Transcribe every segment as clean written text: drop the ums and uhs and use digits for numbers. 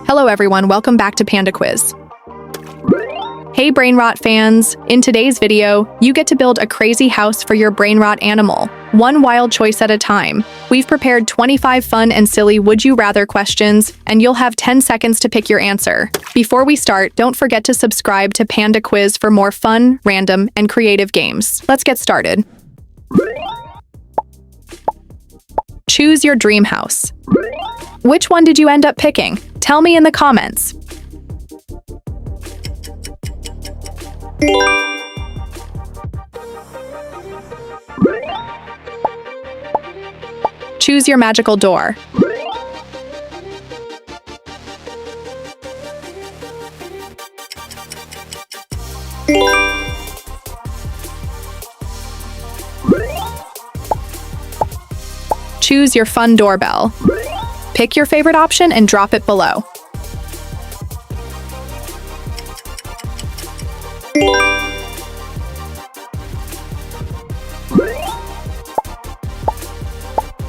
Hello everyone, welcome back to Panda Quiz. Hey Brainrot fans, in today's video, you get to build a crazy house for your brainrot animal, one wild choice at a time. We've prepared 25 fun and silly would you rather questions, and you'll have 10 seconds to pick your answer. Before we start, don't forget to subscribe to Panda Quiz for more fun, random, and creative games. Let's get started. Choose your dream house. Which one did you end up picking? Tell me in the comments. Choose your magical door. Choose your fun doorbell. Pick your favorite option and drop it below.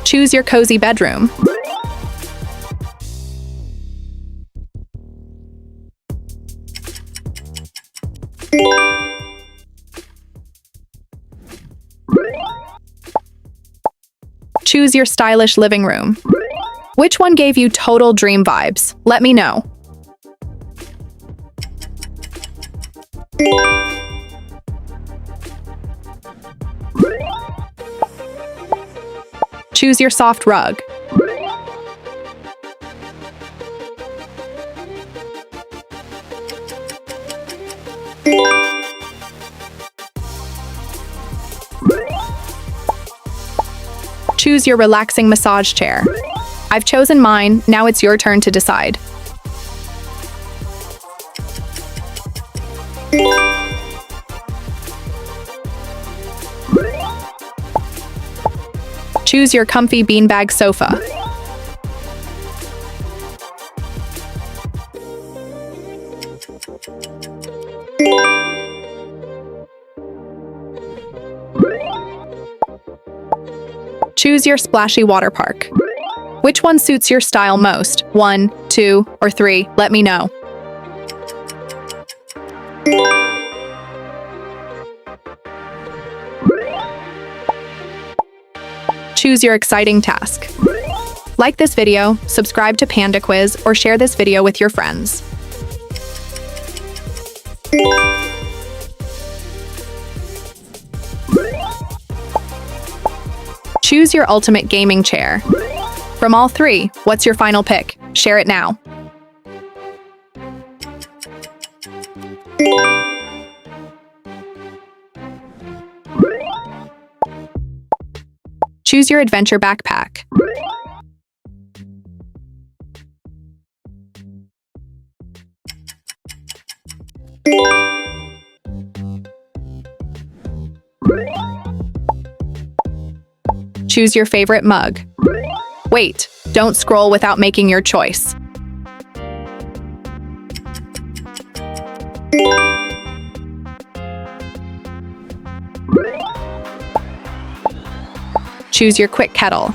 Choose your cozy bedroom. Choose your stylish living room. Which one gave you total dream vibes? Let me know. Choose your soft rug. Choose your relaxing massage chair. I've chosen mine, now it's your turn to decide. Choose your comfy beanbag sofa. Choose your splashy water park. Which one suits your style most? 1, 2, or 3? Let me know. Choose your exciting task. Like this video, subscribe to Panda Quiz, or share this video with your friends. Choose your ultimate gaming chair. From all three, what's your final pick? Share it now. Choose your adventure backpack. Choose your favorite mug. Wait, don't scroll without making your choice. Choose your quick kettle.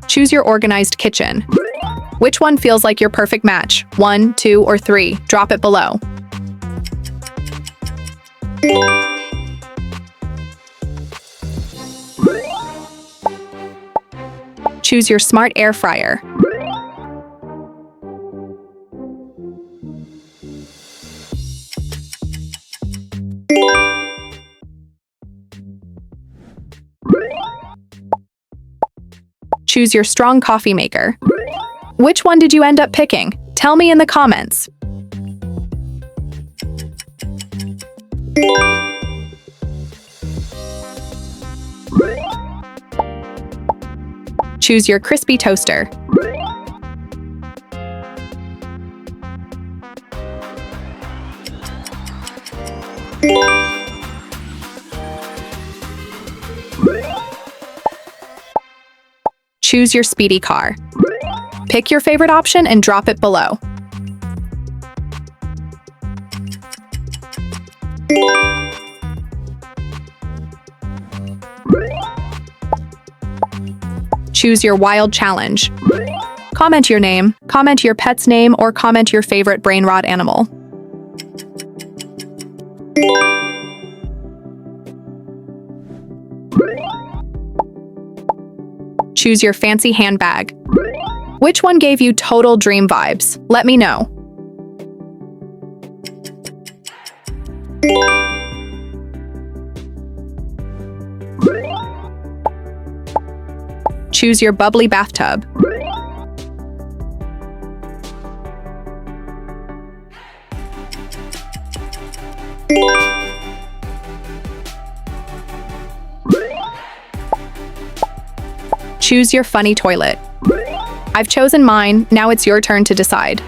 Choose your organized kitchen. Which one feels like your perfect match? 1, 2, or 3? Drop it below. Choose your smart air fryer. Choose your strong coffee maker. Which one did you end up picking? Tell me in the comments. Choose your crispy toaster. Choose your speedy car. Pick your favorite option and drop it below. Choose your wild challenge. Comment your name, comment your pet's name, or comment your favorite brainrot animal. Choose your fancy handbag. Which one gave you total dream vibes? Let me know. Choose your bubbly bathtub. Choose your funny toilet. I've chosen mine, now it's your turn to decide.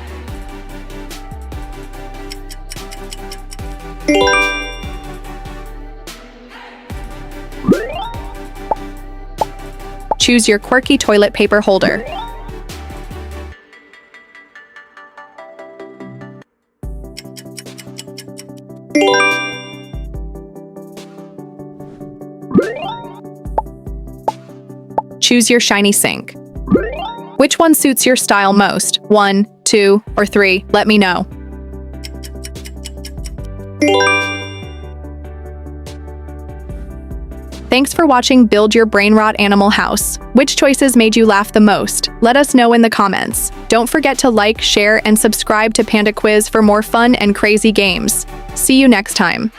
Choose your quirky toilet paper holder. Choose your shiny sink. Which one suits your style most? 1, 2, or 3? Let me know. Thanks for watching Build Your Brainrot Animal House. Which choices made you laugh the most? Let us know in the comments. Don't forget to like, share, and subscribe to Panda Quiz for more fun and crazy games. See you next time.